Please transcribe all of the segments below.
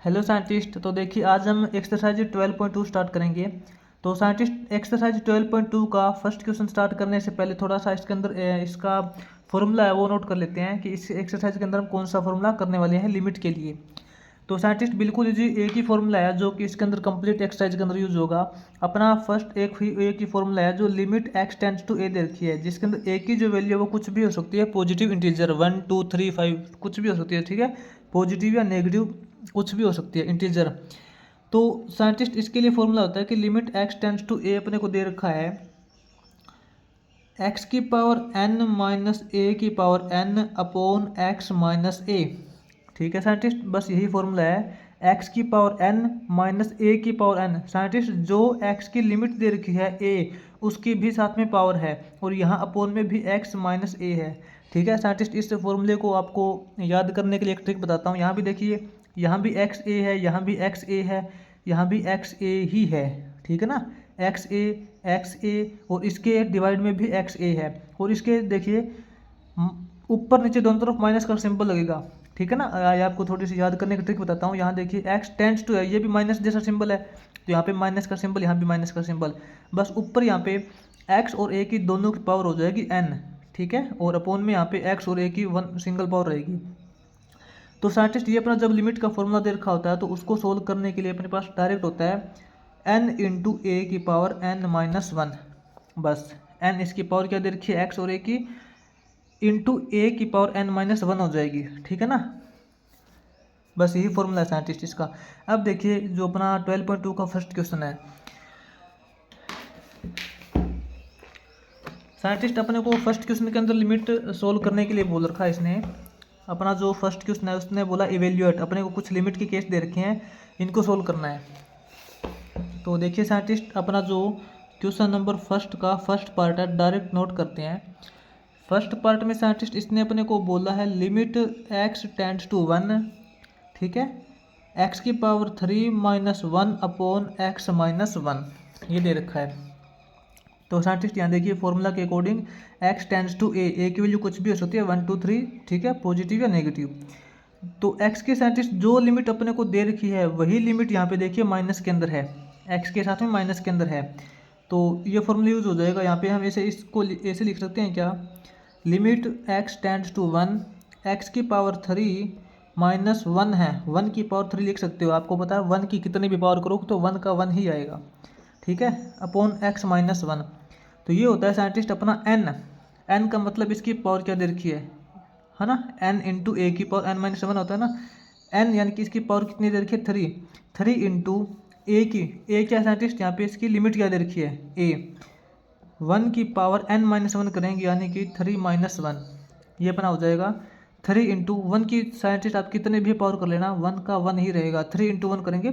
Hello scientist. तो देखिए आज हम एक्सरसाइज 12.2 स्टार्ट करेंगे। तो साइंटिस्ट एक्सरसाइज 12.2 का फर्स्ट क्वेश्चन स्टार्ट करने से पहले थोड़ा सा इसके अंदर इसका फॉर्मूला है वो नोट कर लेते हैं कि इस एक्सरसाइज के अंदर हम कौन सा फॉर्मूला करने वाले हैं लिमिट के लिए। तो साइंटिस्ट बिल्कुल जी एक ही फॉर्मूला है जो कि इसके अंदर कंप्लीट एक्सरसाइज के अंदर यूज होगा। अपना फर्स्ट एक ही फॉर्मूला है जो limit x tends to A दे रखी है, जिसके अंदर ए की जो वैल्यू है वो कुछ भी हो सकती है, पॉजिटिव इंटीजर 1 2 3 5 कुछ भी हो सकती है, ठीक है। पॉजिटिव या नेगेटिव कुछ भी हो सकती है इंटीजर। तो साइंटिस्ट इसके लिए फॉर्मूला होता है कि लिमिट एक्स टेंड्स टू ए अपने को दे रखा है एक्स की पावर एन माइनस ए की power N upon x minus A. ठीक है साइंटिस्ट, बस यही फॉर्मूला है एक्स की पावर एन माइनस ए की पावर एन। साइंटिस्ट जो एक्स की लिमिट दे रखी है ए उसकी भी साथ में पावर है और यहाँ अपोन में भी एक्स माइनस ए है। ठीक है साइंटिस्ट, इस फॉर्मूले को आपको याद करने के लिए एक ट्रिक बताता हूँ। यहाँ भी देखिए, यहाँ भी एक्स ए है, यहाँ भी एक्स ए है, यहाँ भी एक्स ए ही है, ठीक है ना। एक्स ए और इसके डिवाइड में भी एक्स ए है और इसके देखिए ऊपर नीचे दोनों तरफ माइनस का सिंबल लगेगा, ठीक है ना। ये आपको थोड़ी सी याद करने की ट्रिक बताता हूँ। यहाँ देखिए एक्स टेंड्स टू है, ये भी माइनस जैसा सिंबल है, तो यहाँ पे माइनस का सिंबल, यहाँ भी माइनस का सिंबल। बस ऊपर यहाँ पे एक्स और ए की दोनों की पावर हो जाएगी एन, ठीक है, और अपोन में यहाँ पे एक्स और ए की वन सिंगल पावर रहेगी। तो साइंटिस्ट ये अपना जब लिमिट का फॉर्मूला दे रखा होता है तो उसको सोल्व करने के लिए अपने पास डायरेक्ट होता है एन इंटू ए की पावर एन माइनस वन। बस एन इसकी पावर क्या दे रखी है एक्स और ए की, इंटू ए की पावर एन माइनस वन हो जाएगी, ठीक है ना। बस यही फॉर्मूला है साइंटिस्ट इसका। अब देखिए जो अपना 12.2 का फर्स्ट क्वेश्चन है, साइंटिस्ट अपने को फर्स्ट क्वेश्चन के अंदर लिमिट सोल्व करने के लिए बोल रखा है इसने। अपना जो फर्स्ट क्वेश्चन है उसने बोला इवेल्युएट, अपने को कुछ लिमिट के केस दे रखे हैं, इनको सोल्व करना है। तो देखिए साइंटिस्ट अपना जो क्वेश्चन नंबर फर्स्ट का फर्स्ट पार्ट है डायरेक्ट नोट करते हैं। फर्स्ट पार्ट में साइंटिस्ट इसने अपने को बोला है limit x tends to one, ठीक है, एक्स की power 3 minus one upon x minus one, ये दे रखा है। तो साइंटिस्ट यहाँ देखिए फॉर्मूला के अकॉर्डिंग एक्स टेंड्स टू ए की वैल्यू कुछ भी हो सकती है 1 2 3, ठीक है, पॉजिटिव या नेगेटिव। तो एक्स के साइंटिस्ट जो लिमिट अपने को दे रखी है वही लिमिट यहाँ पे देखिए माइनस के अंदर है, एक्स के साथ में माइनस के अंदर है। तो ये फॉर्मूला यूज हो जाएगा यहाँ पे। हम ऐसे इसको ऐसे लिख सकते हैं क्या, limit x tends to one, x की पावर 3 माइनस वन है, वन की पावर 3 लिख सकते हो, आपको पता है वन की कितनी भी पावर करो तो वन का वन ही आएगा, ठीक है, अपॉन एक्स माइनस वन। तो ये होता है साइंटिस्ट अपना एन। एन का मतलब इसकी पावर क्या दे रखी है ना, एन इंटू ए की पावर एन माइनस वन होता है ना। एन यानी कि इसकी पावर कितनी दे रखी है 3, 3 इंटू ए की, ए क्या साइंटिस्ट यहाँ पे इसकी लिमिट क्या दे रखी है ए, वन की पावर एन माइनस वन करेंगे यानी कि 3 माइनस वन, ये अपना हो जाएगा 3 इंटू वन की साइंटिस्ट आप कितने भी पावर कर लेना वन का वन ही रहेगा, 3 इंटू वन करेंगे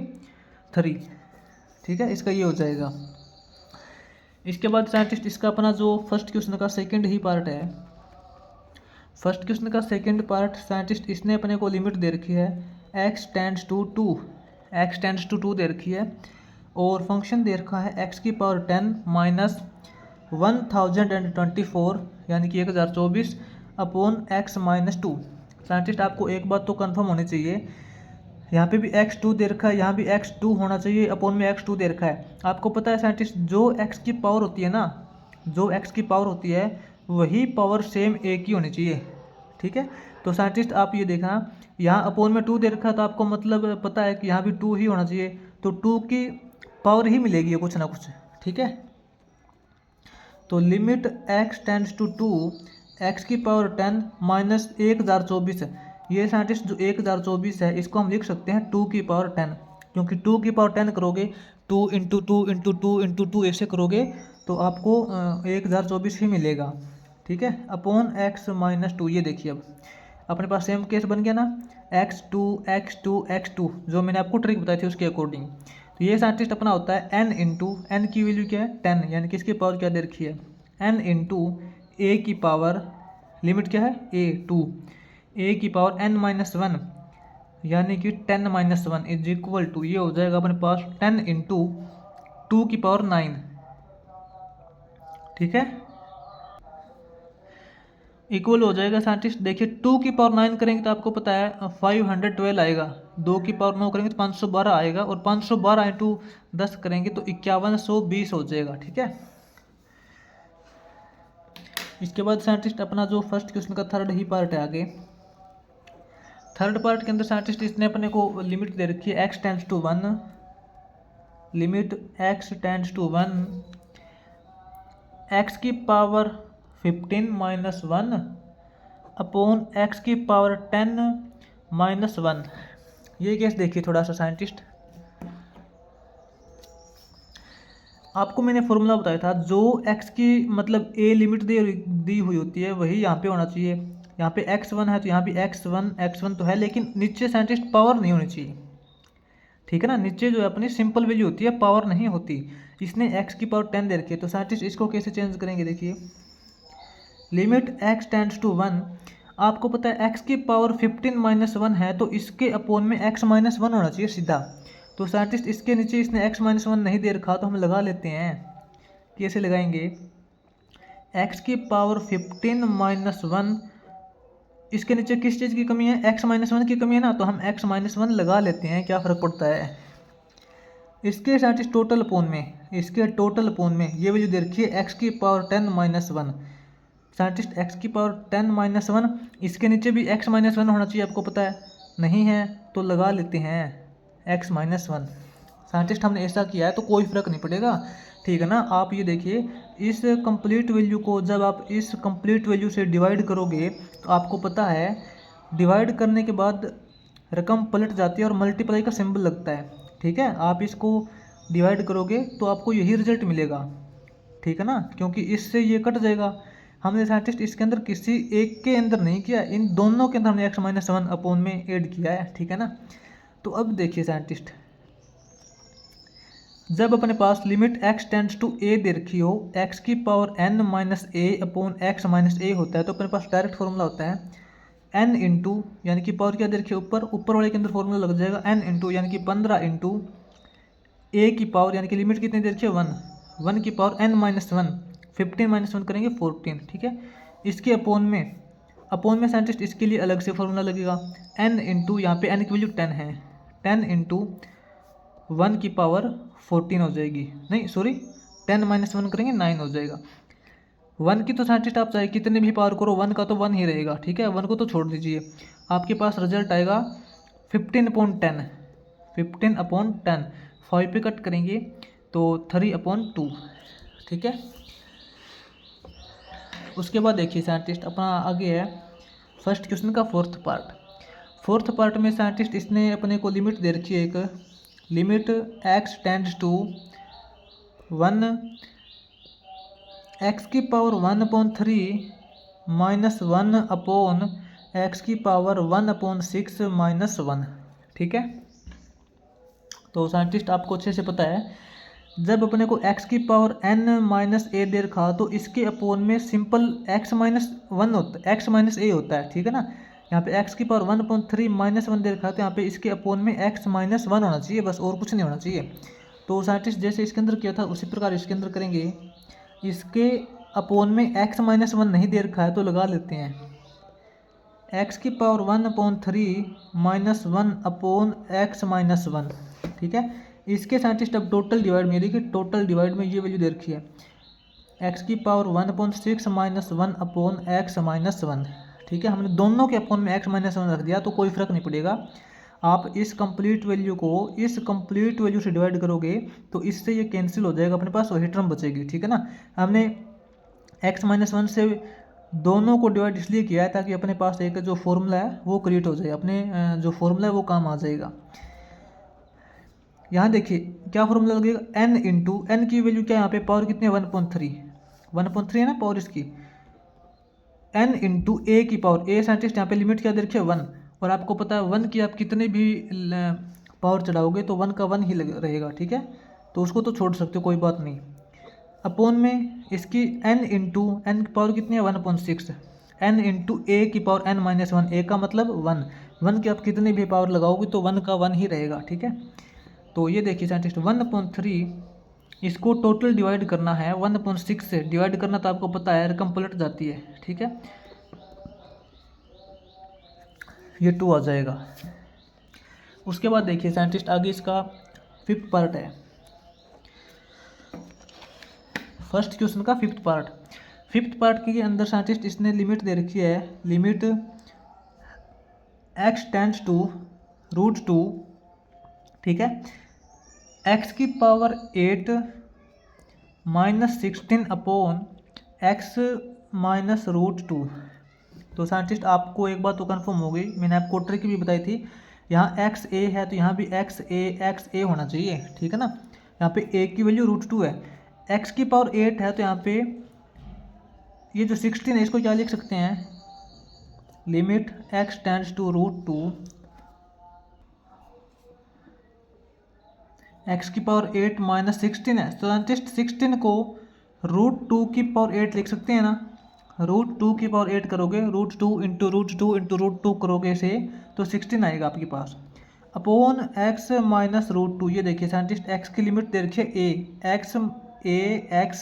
3, ठीक है, इसका ये हो जाएगा। इसके बाद साइंटिस्ट इसका अपना जो फर्स्ट क्वेश्चन का सेकंड ही पार्ट है, फर्स्ट क्वेश्चन का सेकंड पार्ट साइंटिस्ट इसने अपने को लिमिट दे रखी है X tends to two, X tends to two दे रखी है और फंक्शन दे रखा है एक्स की पावर 10 माइनस 1024 यानी कि 1024 upon x minus two. Scientist आपको एक बात तो कंफर्म होनी चाहिए, यहाँ पे भी x2 दे रखा है, यहाँ भी x2 होना चाहिए, अपॉन में x2 दे रखा है। आपको पता है साइंटिस्ट जो x की पावर होती है ना, जो x की पावर होती है वही पावर सेम a की होनी चाहिए, ठीक है। तो साइंटिस्ट आप ये देखना, यहाँ अपॉन में 2 दे रखा है तो आपको मतलब पता है कि यहाँ भी 2 ही होना चाहिए, तो 2 की पावर ही मिलेगी कुछ ना कुछ, ठीक है। तो limit x tends to 2, x की पावर 10 माइनस 1024, ये साइंटिस्ट जो 1024 है इसको हम लिख सकते हैं 2 की पावर 10, क्योंकि 2 की पावर 10 करोगे 2 into two into two into two ऐसे करोगे तो आपको 1024 ही मिलेगा, ठीक है, अपॉन एक्स माइनस टू। ये देखिए अब अपने पास सेम केस बन गया ना, x2 x2 x2 जो मैंने आपको ट्रिक बताई थी उसके अकॉर्डिंग। तो ये साइंटिस्ट अपना होता है n इंटू एन की वैल्यू क्या है 10, यानी कि इसकी पावर क्या दे रखी है n इंटू ए की पावर लिमिट क्या है a2, ए की पावर n माइनस वन यानी कि 10 minus one is equal to, ये हो जाएगा अपने पास 10 इंटू 2 की पावर 9, ठीक है, इक्वल हो जाएगा साइंटिस्ट। देखिए 2 की पावर 9 करेंगे तो आपको पता है 512 आएगा, 2 की पावर 9 करेंगे तो 512 आएगा, और 512 इंटू 10 करेंगे तो 5120 हो जाएगा। ठीक है, इसके बाद साइंटिस्ट अपना जो फर्स्ट क्वेश्चन का थर्ड ही पार्ट है आगे। थर्ड पार्ट के अंदर साइंटिस्ट इसने अपने को लिमिट दे रखी है x tends to 1, limit x tends to 1 x की पावर 15 माइनस 1 अपॉन x की पावर 10 माइनस 1। ये केस देखिए थोड़ा सा साइंटिस्ट, आपको मैंने फॉर्मूला बताया था, जो x की मतलब a लिमिट दी हुई होती है वही यहाँ पे होना चाहिए। यहाँ पे x1 है तो यहाँ भी x1 तो है, लेकिन नीचे साइंटिस्ट पावर नहीं होनी चाहिए। ठीक है ना, नीचे जो है अपनी सिंपल वैल्यू होती है, पावर नहीं होती। इसने x की पावर 10 दे रखी है, तो साइंटिस्ट इसको कैसे चेंज करेंगे, देखिए लिमिट x टेंड्स टू 1, आपको पता है x की पावर 15 माइनस 1 है, तो इसके अपोन में x माइनस 1 होना चाहिए सीधा। तो साइंटिस्ट इसके नीचे इसने x माइनस 1 नहीं दे रखा, तो हम लगा लेते हैं। कैसे लगाएंगे, x की पावर 15 माइनस 1, इसके नीचे किस चीज़ की कमी है, x माइनस 1 की कमी है ना, तो हम x माइनस 1 लगा लेते हैं, क्या फ़र्क पड़ता है। इसके साइंटिस्ट टोटल अपोन में, इसके टोटल अपोन में ये वैल्यू दे रखी है x की पावर 10 माइनस 1, साइंटिस्ट x की पावर 10 माइनस 1, इसके नीचे भी x माइनस 1 होना चाहिए, आपको पता है, नहीं है तो लगा लेते हैं x माइनस 1। साइंटिस्ट हमने ऐसा किया है तो कोई फ़र्क नहीं पड़ेगा। ठीक है ना, आप ये देखिए, इस कंप्लीट वैल्यू को जब आप इस कंप्लीट वैल्यू से डिवाइड करोगे तो आपको पता है डिवाइड करने के बाद रकम पलट जाती है और मल्टीप्लाई का सिंबल लगता है। ठीक है, आप इसको डिवाइड करोगे तो आपको यही रिजल्ट मिलेगा। ठीक है ना, क्योंकि इससे ये कट जाएगा। हमने साइंटिस्ट इसके अंदर किसी एक के अंदर नहीं किया, इन दोनों के अंदर हमने x माइनस 1 अपोन में ऐड किया है। ठीक है ना, तो अब देखिए साइंटिस्ट, जब अपने पास limit x tends to a दे रखी हो, x की power n minus A upon x minus A होता है, तो अपने पास डायरेक्ट फॉर्मूला होता है n इंटू, यानी कि पावर क्या दे रखी है ऊपर वाले के अंदर फॉर्मूला लग जाएगा n इंटू, यानी कि 15 इंटू a की पावर, यानी कि लिमिट कितनी दे रखी है 1 की पावर n माइनस 1, 15 माइनस 1 करेंगे 14। ठीक है, इसके अपोन में साइंटिस्ट इसके लिए अलग से फॉर्मूला लगेगा n इंटू, यहाँ पे n की वैल्यू 10 है, 10 इंटू 1 की पावर 14 हो जाएगी, नहीं सॉरी 10 माइनस 1 करेंगे 9 हो जाएगा। 1 की तो साइंटिस्ट आप चाहे कितने भी पावर करो 1 का तो 1 ही रहेगा। ठीक है, 1 को तो छोड़ दीजिए, आपके पास रिजल्ट आएगा 15/10, 15/10, 5 पे कट करेंगे तो 3/2। ठीक है, उसके बाद देखिए साइंटिस्ट अपना आगे है फर्स्ट क्वेश्चन का फोर्थ पार्ट में साइंटिस्ट इसने अपने को लिमिट दे रखी है, एक limit x tends to 1 x की पावर 1/3 माइनस 1 अपॉन x की पावर 1/6 माइनस 1। ठीक है, तो साइंटिस्ट आपको अच्छे से पता है, जब अपने को x की पावर n माइनस ए दे रखा तो इसके अपोन में सिंपल x माइनस 1 होता है, x माइनस ए होता है। ठीक है ना, यहाँ पे x की पावर 1/3 माइनस 1 दे रखा है, तो यहाँ पे इसके अपोन में x माइनस 1 होना चाहिए, बस और कुछ नहीं होना चाहिए। तो साइंटिस्ट जैसे इसके अंदर किया था उसी प्रकार इसके अंदर करेंगे। इसके अपोन में x माइनस 1 नहीं दे रखा है तो लगा लेते हैं x की power 1/3 minus 1 upon x minus 1। ठीक है, इसके साइंटिस्ट अब टोटल डिवाइड में देखिए, टोटल डिवाइड में ये वैल्यू दे रखी है x की power 1/6 minus 1 upon x minus 1। ठीक है, हमने दोनों के अपोन में x माइनस 1 रख दिया तो कोई फर्क नहीं पड़ेगा। आप इस कंप्लीट वैल्यू को इस कंप्लीट वैल्यू से डिवाइड करोगे तो इससे ये कैंसिल हो जाएगा, अपने पास वही टर्म बचेगी। ठीक है ना, हमने x माइनस 1 से दोनों को डिवाइड इसलिए किया है ताकि अपने पास एक जो फॉर्मूला है वो क्रिएट हो जाए, अपने जो फॉर्मूला है वो काम आ जाएगा। यहाँ देखिए क्या फॉर्मूला लगेगा, n इंटू, एन की वैल्यू क्या है यहाँ पे, पावर कितनी है 1/3 है ना पावर इसकी, n इंटू ए की पावर, ए साइंटिस्ट यहाँ पे लिमिट क्या दे रखी है 1, और आपको पता है 1 की आप कितने भी पावर चढ़ाओगे तो 1 का 1 ही रहेगा। ठीक है, तो उसको तो छोड़ सकते हो, कोई बात नहीं। अपोन में इसकी n इंटू, एन की पावर कितनी है 1/6, n इंटू ए की पावर n माइनस 1, ए का मतलब 1 की आप कितनी भी पावर लगाओगे तो 1 का 1 ही रहेगा। ठीक है, तो ये देखिए साइंटिस्ट 1/3, इसको टोटल डिवाइड करना है 1/6 से, डिवाइड करना तो आपको पता है रकम पलट जाती है। ठीक है, ये 2 आ जाएगा। उसके बाद देखिए साइंटिस्ट आगे इसका 5th पार्ट है, फर्स्ट क्वेश्चन का 5th पार्ट। 5th पार्ट के अंदर साइंटिस्ट इसने लिमिट दे रखी है, लिमिट x टेंड्स टू √2, ठीक है, x की पावर 8 -16 अपॉन x माइनस √2। तो साइंटिस्ट आपको एक बात तो कन्फर्म हो गई, मैंने आपको ट्रिक भी बताई थी, यहाँ एक्स ए है तो यहाँ भी एक्स ए होना चाहिए, ठीक है ना। यहाँ पे ए की वैल्यू √2 है, एक्स की पावर 8 है तो यहाँ पे ये जो 16 है इसको क्या लिख सकते हैं, limit x tends to √2, x की पावर 8 -16 है, तो साइंटिस्ट 16 को √2 की पावर 8 लिख सकते हैं ना। √2 की पावर 8 करोगे, √2 इंटू √2 करोगे इसे तो 16 आएगा आपके पास, अपॉन x माइनस √2। ये देखिए साइंटिस्ट x की लिमिट दे रखी है एक्स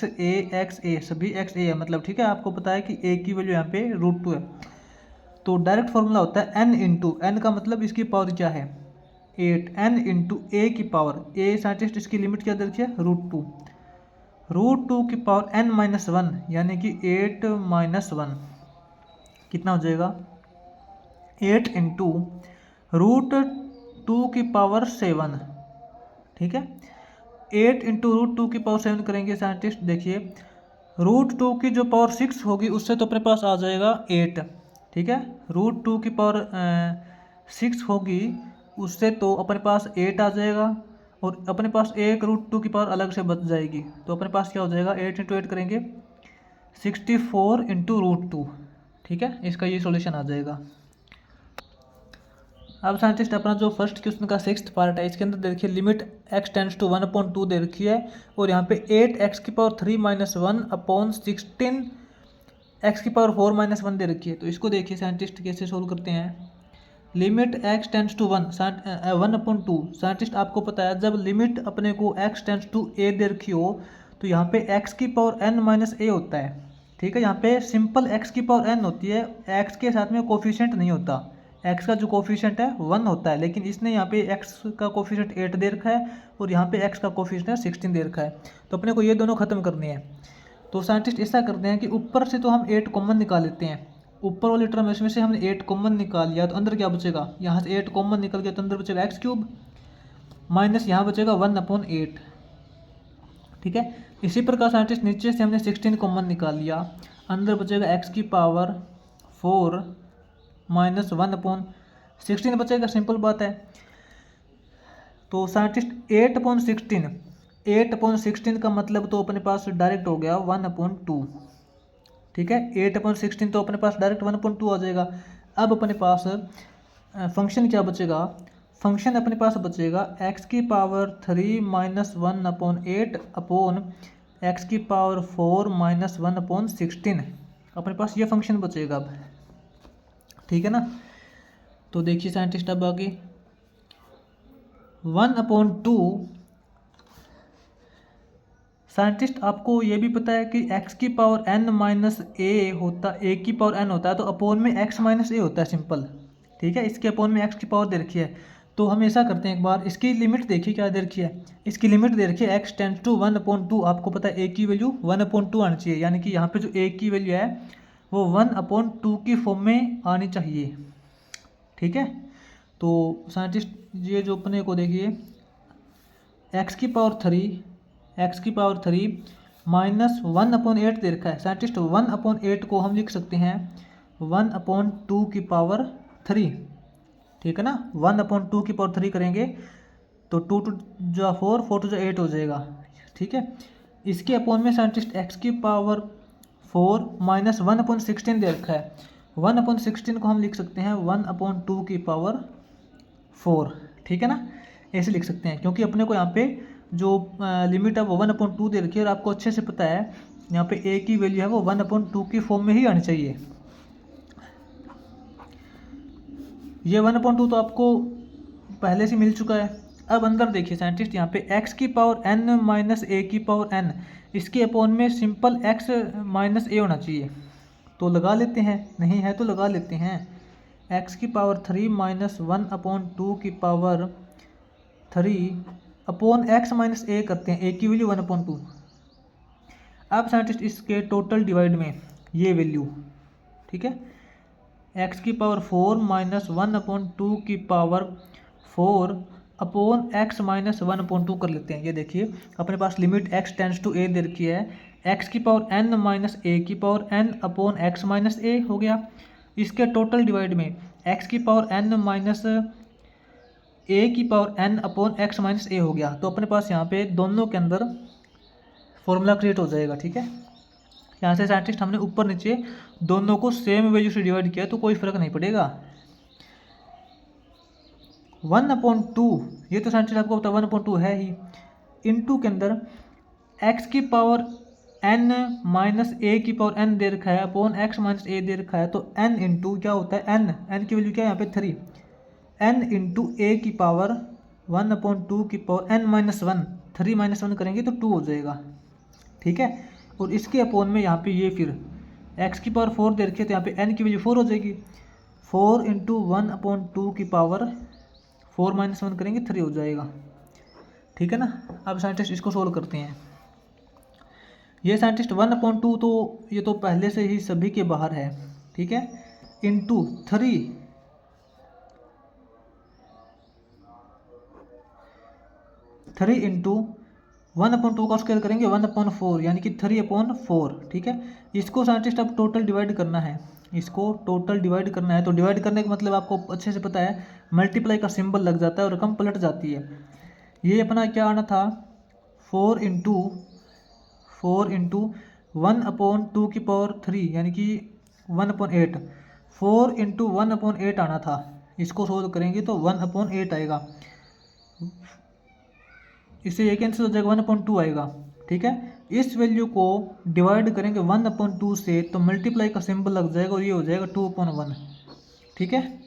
ए सभी x a है मतलब, ठीक है। आपको पता है कि a की वैल्यू यहाँ पे √2 है, तो डायरेक्ट फॉर्मूला होता है n इंटू, n का मतलब इसकी पावर क्या है 8, n इंटू a की पावर, a साइंटिस्ट इसकी लिमिट क्या दे रखी है √2 की पावर n माइनस 1 यानी कि 8 माइनस 1 कितना हो जाएगा 8 इंटू √2 की पावर 7, ठीक है। 8 इंटू √2 की पावर 7 करेंगे साइंटिस्ट, देखिए √2 की जो पावर 6 होगी उससे तो अपने पास आ जाएगा 8, ठीक है। √2 की पावर 6 होगी उससे तो अपने पास 8 आ जाएगा, और अपने पास एक √2 की पावर अलग से बच जाएगी, तो अपने पास क्या हो जाएगा 8 इंटू 8 करेंगे 64 इंटू √2, ठीक है। इसका ये सॉल्यूशन आ जाएगा। अब साइंटिस्ट अपना जो फर्स्ट क्वेश्चन का 6th पार्ट है, इसके अंदर देखिए लिमिट x टेंड्स टू 1/2 दे रखी है, और यहाँ पे 8x की पावर 3 - 1 अपॉन 16 x की पावर 4 - 1 दे रखी है। तो इसको देखिए साइंटिस्ट कैसे सोल्व करते हैं। Limit x tends to 1/2, scientist आपको पता है जब लिमिट अपने को x टेंड्स टू a दे रखी हो तो यहाँ पे x की पावर n माइनस a होता है, ठीक है। यहाँ पे सिंपल x की पावर n होती है, x के साथ में कोफिशिएंट नहीं होता, x का जो कोफिशिएंट है 1 होता है, लेकिन इसने यहाँ पे x का कोफिशिएंट 8 दे रखा है और यहाँ पे x का कोफिशिएंट 16 दे रखा है, तो अपने को ये दोनों खत्म करने हैं। तो साइंटिस्ट ऐसा करते हैं कि ऊपर से तो हम 8 कॉमन निकाल लेते हैं, ऊपर वाले टर्म इसमें से हमने 8 कॉमन निकाल लिया तो अंदर क्या बचेगा, यहाँ से 8 कॉमन निकल गया तो अंदर बचेगा x³ माइनस यहाँ बचेगा 1/8, ठीक है। इसी प्रकार साइंटिस्ट नीचे से हमने 16 कॉमन निकाल लिया, अंदर बचेगा x की पावर 4 माइनस 1/16 बचेगा, सिंपल बात है। तो साइंटिस्ट 8/16 का मतलब तो अपने पास डायरेक्ट हो गया 1/2, ठीक है। 8/16 तो अपने पास डायरेक्ट 1/2 आ जाएगा। अब अपने पास फंक्शन क्या बचेगा, फंक्शन अपने पास बचेगा x की पावर 3 - 1/8 अपॉन x की पावर 4 - 1/16, अपने पास ये फंक्शन बचेगा अब, ठीक है ना। तो देखिए साइंटिस्ट अब आगे 1/2, साइंटिस्ट आपको ये भी पता है कि x की पावर n माइनस a होता, a की पावर n होता है तो अपोन में x माइनस a होता है, सिंपल, ठीक है। इसके अपोन में x की पावर दे रखी है, तो हम ऐसा करते हैं एक बार इसकी लिमिट देखिए क्या दे रखी है, इसकी लिमिट दे रखी है x टेंड्स टू 1/2, आपको पता है a की वैल्यू 1/2 आनी चाहिए, यानी कि यहाँ पे जो a की वैल्यू है वो 1/2 की फॉर्म में आनी चाहिए, ठीक है। तो साइंटिस्ट ये जो अपने को देखिए x की पावर 3 माइनस 1/8 दे रखा है, साइंटिस्ट 1/8 को हम लिख सकते हैं 1/2 की पावर 3, ठीक है ना। 1/2 की पावर 3 करेंगे तो 2 2 जो 4, 4 2 8 हो जाएगा, ठीक है। इसके अपोन में साइंटिस्ट x की पावर 4 माइनस 1/16 दे रखा है, 1/16 को हम लिख सकते हैं 1/2 की पावर 4, ठीक है ना। ऐसे लिख सकते हैं क्योंकि अपने को यहाँ पे जो लिमिट है वो 1/2 दे रखी है, और आपको अच्छे से पता है यहाँ पे a की वैल्यू है वो 1/2 की फॉर्म में ही आनी चाहिए। ये 1/2 तो आपको पहले से मिल चुका है। अब अंदर देखिए साइंटिस्ट यहाँ पे x की पावर n माइनस a की पावर n, इसके अपोन में सिंपल x माइनस a होना चाहिए, तो लगा लेते हैं, नहीं है तो लगा लेते हैं। एक्स की पावर 3 माइनस 1/2 की पावर 3 अपॉन एक्स माइनस ए करते हैं, ए की वैल्यू 1/2। अब साइंटिस्ट इसके टोटल डिवाइड में ये वैल्यू, ठीक है, एक्स की पावर 4 माइनस 1/2 की पावर 4 अपॉन एक्स माइनस 1/2 कर लेते हैं। ये देखिए अपने पास limit x tends to A दे रखी है, एक्स की पावर एन माइनस ए की power N upon x minus A हो गया। इसके टोटल डिवाइड में एक्स की पावर एन माइनस ए की power N upon x minus A हो गया। तो अपने पास यहाँ पे दोनों के अंदर फॉर्मूला क्रिएट हो जाएगा, ठीक है। यहाँ से साइंटिस्ट हमने ऊपर नीचे दोनों को सेम वैल्यू से डिवाइड किया तो कोई फर्क नहीं पड़ेगा। 1/2 ये तो साइंटिस्ट आपको पता 1/2 है ही, इनटू के अंदर एक्स की पावर एन माइनस ए की पावर एन दे रखा है अपॉन एक्स माइनस ए दे रखा है। तो एन इंटू क्या होता है एन की वैल्यू क्या है यहाँ पे 3, एन इंटू ए की पावर 1/2 की पावर एन माइनस 1, 3 माइनस 1 करेंगे तो 2 हो जाएगा, ठीक है। और इसके अपोन में यहाँ पे ये फिर x की पावर 4 दे रखी है तो यहाँ पे n की वैल्यू 4 हो जाएगी। 4 इंटू 1/2 की पावर 4 माइनस 1 करेंगे 3 हो जाएगा, ठीक है ना। अब साइंटिस्ट इसको सोल्व करते हैं। ये साइंटिस्ट 1/2 तो ये तो पहले से ही सभी के बाहर है, ठीक है, इंटू 3 इंटू 1/2 का स्क्वायर करेंगे 1/4 यानी कि 3/4, ठीक है। इसको साइंटिस्ट अब टोटल डिवाइड करना है, इसको टोटल डिवाइड करना है। तो डिवाइड करने का मतलब आपको अच्छे से पता है, मल्टीप्लाई का सिंबल लग जाता है और रकम पलट जाती है। ये अपना क्या आना था 4 इंटू 1/2 की पावर 3 यानी कि 1/8, 4 इंटू 1/8 आना था। इसको सोल्व करेंगे तो 1/8 आएगा, इससे ये कैंसिल हो जाएगा 1/2 आएगा, ठीक है। इस वैल्यू को डिवाइड करेंगे 1/2 से तो मल्टीप्लाई का सिंबल लग जाएगा और ये हो जाएगा 2/1, ठीक है।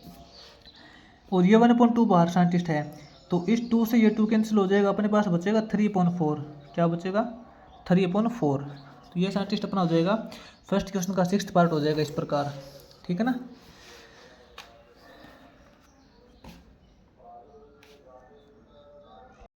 और ये 1/2 बाहर साइंटिस्ट है तो इस 2 से ये 2 कैंसिल हो जाएगा, अपने पास बचेगा 3/4। क्या बचेगा 3/4। तो ये साइंटिस्ट अपना हो जाएगा फर्स्ट क्वेश्चन का 6th पार्ट हो जाएगा इस प्रकार, ठीक है ना।